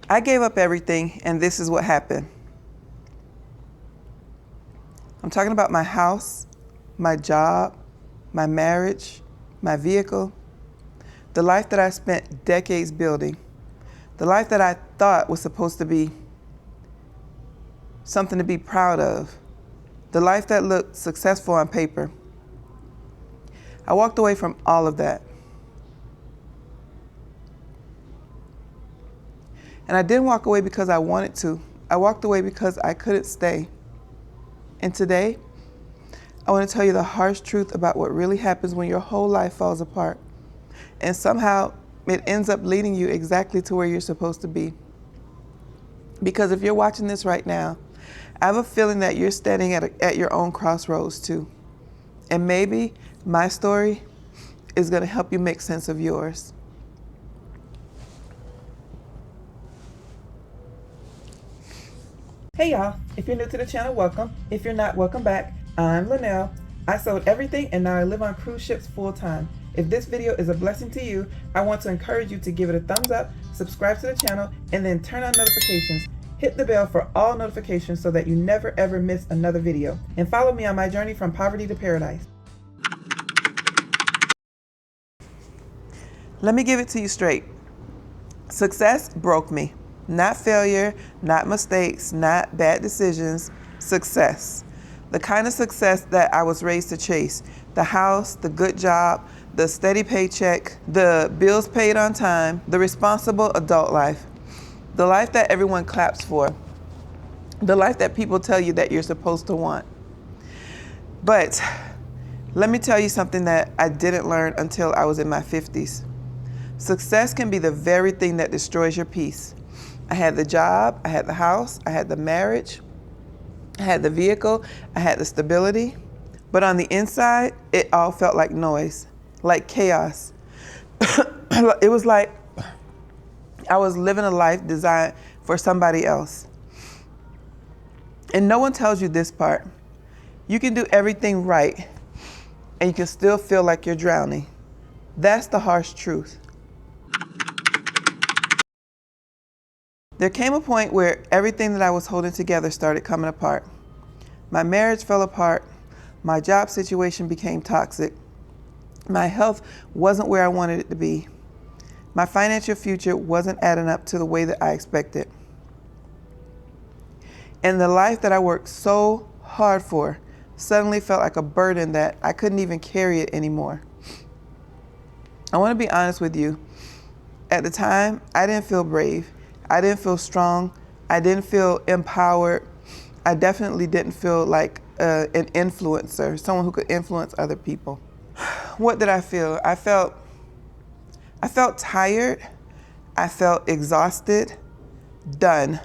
I gave up everything, and this is what happened. I'm talking about my house, my job, my marriage, my vehicle, the life that I spent decades building, the life that I thought was supposed to be something to be proud of, the life that looked successful on paper. I walked away from all of that. And I didn't walk away because I wanted to. I walked away because I couldn't stay. And today, I want to tell you the harsh truth about what really happens when your whole life falls apart. And somehow it ends up leading you exactly to where you're supposed to be. Because if you're watching this right now, I have a feeling that you're standing at your own crossroads too. And maybe my story is going to help you make sense of yours. Hey y'all, if you're new to the channel, welcome. If you're not, welcome back. I'm Linnell. I sold everything and now I live on cruise ships full time. If this video is a blessing to you, I want to encourage you to give it a thumbs up, subscribe to the channel, and then turn on notifications. Hit the bell for all notifications so that you never ever miss another video. And follow me on my journey from poverty to paradise. Let me give it to you straight. Success broke me. Not failure, not mistakes, not bad decisions, success. The kind of success that I was raised to chase. The house, the good job, the steady paycheck, the bills paid on time, the responsible adult life. The life that everyone claps for. The life that people tell you that you're supposed to want. But let me tell you something that I didn't learn until I was in my 50s. Success can be the very thing that destroys your peace. I had the job, I had the house, I had the marriage, I had the vehicle, I had the stability. But on the inside, it all felt like noise, like chaos. It was like I was living a life designed for somebody else. And no one tells you this part. You can do everything right, and you can still feel like you're drowning. That's the harsh truth. There came a point where everything that I was holding together started coming apart. My marriage fell apart. My job situation became toxic. My health wasn't where I wanted it to be. My financial future wasn't adding up to the way that I expected. And the life that I worked so hard for suddenly felt like a burden that I couldn't even carry it anymore. I want to be honest with you. At the time, I didn't feel brave. I didn't feel strong. I didn't feel empowered. I definitely didn't feel like an influencer, someone who could influence other people. What did I feel? I felt tired. I felt exhausted, done.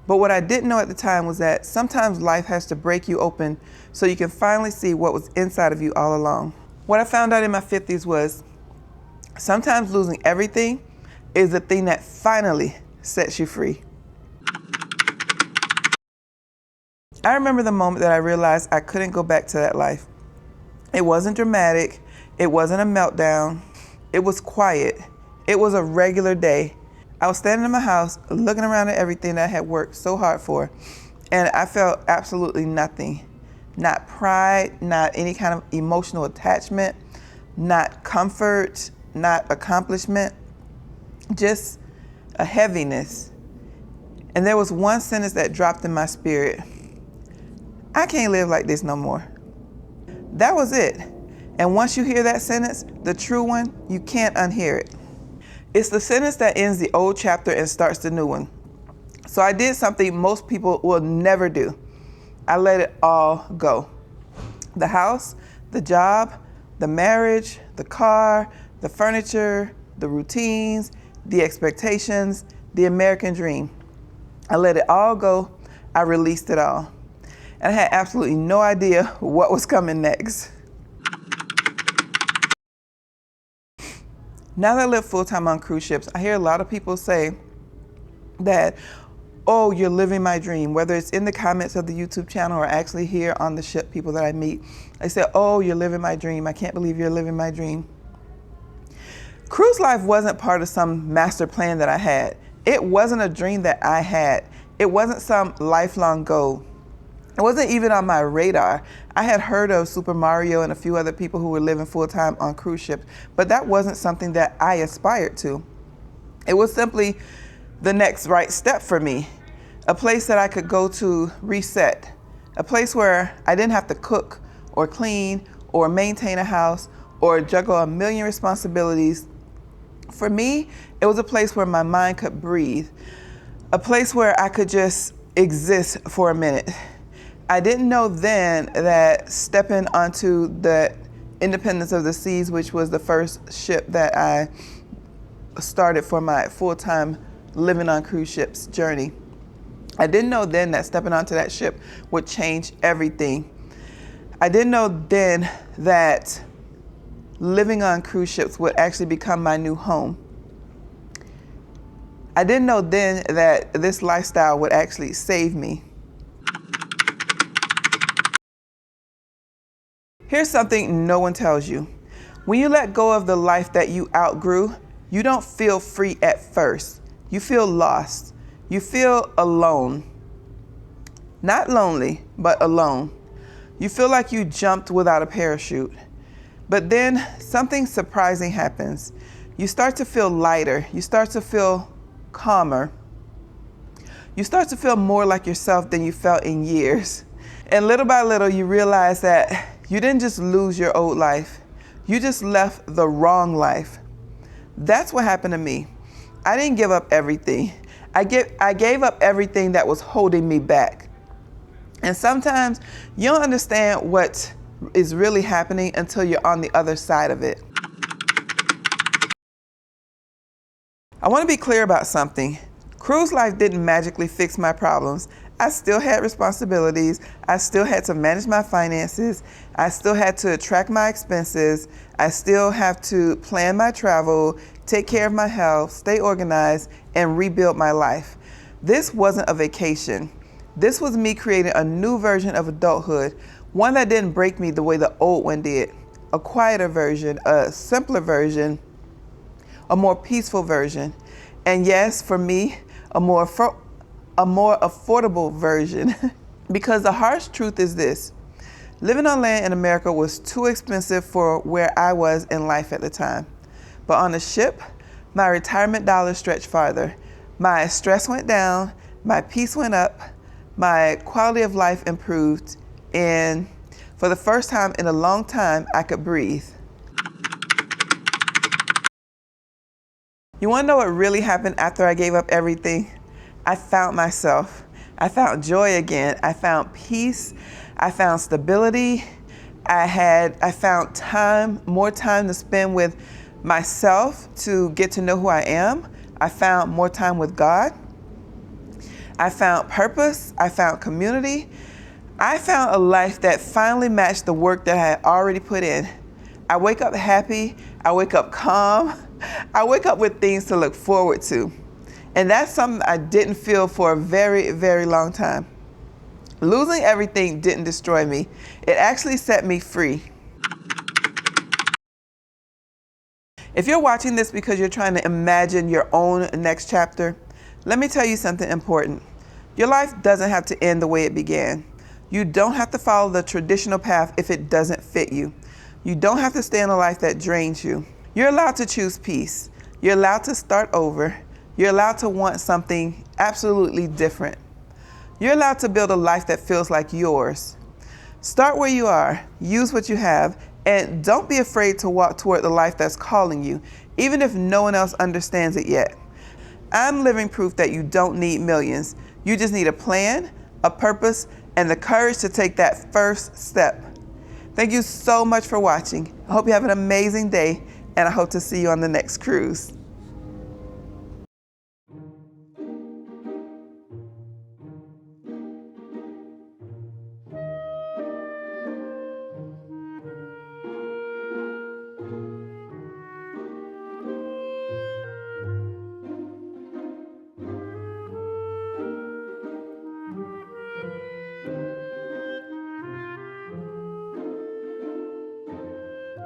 But what I didn't know at the time was that sometimes life has to break you open so you can finally see what was inside of you all along. What I found out in my 50s was sometimes losing everything is the thing that finally sets you free. I remember the moment that I realized I couldn't go back to that life. It wasn't dramatic. It wasn't a meltdown. It was quiet. It was a regular day. I was standing in my house looking around at everything that I had worked so hard for, and I felt absolutely nothing. Not pride, not any kind of emotional attachment, not comfort, not accomplishment. Just a heaviness. And there was one sentence that dropped in my spirit. I can't live like this no more. That was it. And once you hear that sentence, the true one, you can't unhear it. It's the sentence that ends the old chapter and starts the new one. So I did something most people will never do. I let it all go. The house, the job, the marriage, the car, the furniture, the routines, the expectations, the American dream. I let it all go. I released it all. And I had absolutely no idea what was coming next. Now that I live full-time on cruise ships, I hear a lot of people say that, oh, you're living my dream, whether it's in the comments of the YouTube channel or actually here on the ship, people that I meet. They say, oh, you're living my dream. I can't believe you're living my dream. Cruise life wasn't part of some master plan that I had. It wasn't a dream that I had. It wasn't some lifelong goal. It wasn't even on my radar. I had heard of Super Mario and a few other people who were living full-time on cruise ships, but that wasn't something that I aspired to. It was simply the next right step for me, a place that I could go to reset, a place where I didn't have to cook or clean or maintain a house or juggle a million responsibilities. For me, it was a place where my mind could breathe, a place where I could just exist for a minute. I didn't know then that stepping onto the Independence of the Seas, which was the first ship that I started for my full-time living on cruise ships journey, I didn't know then that stepping onto that ship would change everything. I didn't know then that living on cruise ships would actually become my new home. I didn't know then that this lifestyle would actually save me. Here's something no one tells you. When you let go of the life that you outgrew, you don't feel free at first. You feel lost. You feel alone. Not lonely, but alone. You feel like you jumped without a parachute. But then something surprising happens. You start to feel lighter. You start to feel calmer. You start to feel more like yourself than you felt in years. And little by little, you realize that you didn't just lose your old life. You just left the wrong life. That's what happened to me. I didn't give up everything. I gave up everything that was holding me back. And sometimes you don't understand what is really happening until you're on the other side of it. I want to be clear about something. Cruise life didn't magically fix my problems. I still had responsibilities. I still had to manage my finances. I still had to track my expenses. I still have to plan my travel, take care of my health, stay organized, and rebuild my life. This wasn't a vacation. This was me creating a new version of adulthood, one that didn't break me the way the old one did. A quieter version, a simpler version, a more peaceful version. And yes, for me, a more affordable version. Because the harsh truth is this: living on land in America was too expensive for where I was in life at the time. But on a ship, my retirement dollars stretched farther. My stress went down, my peace went up, my quality of life improved, and for the first time in a long time, I could breathe. You want to know what really happened after I gave up everything? I found myself. I found joy again. I found peace. I found stability. I found time, more time to spend with myself to get to know who I am. I found more time with God. I found purpose. I found community. I found a life that finally matched the work that I had already put in. I wake up happy. I wake up calm. I wake up with things to look forward to. And that's something I didn't feel for a very, very long time. Losing everything didn't destroy me. It actually set me free. If you're watching this because you're trying to imagine your own next chapter, let me tell you something important. Your life doesn't have to end the way it began. You don't have to follow the traditional path if it doesn't fit you. You don't have to stay in a life that drains you. You're allowed to choose peace. You're allowed to start over. You're allowed to want something absolutely different. You're allowed to build a life that feels like yours. Start where you are, use what you have, and don't be afraid to walk toward the life that's calling you, even if no one else understands it yet. I'm living proof that you don't need millions. You just need a plan, a purpose, and the courage to take that first step. Thank you so much for watching. I hope you have an amazing day, and I hope to see you on the next cruise.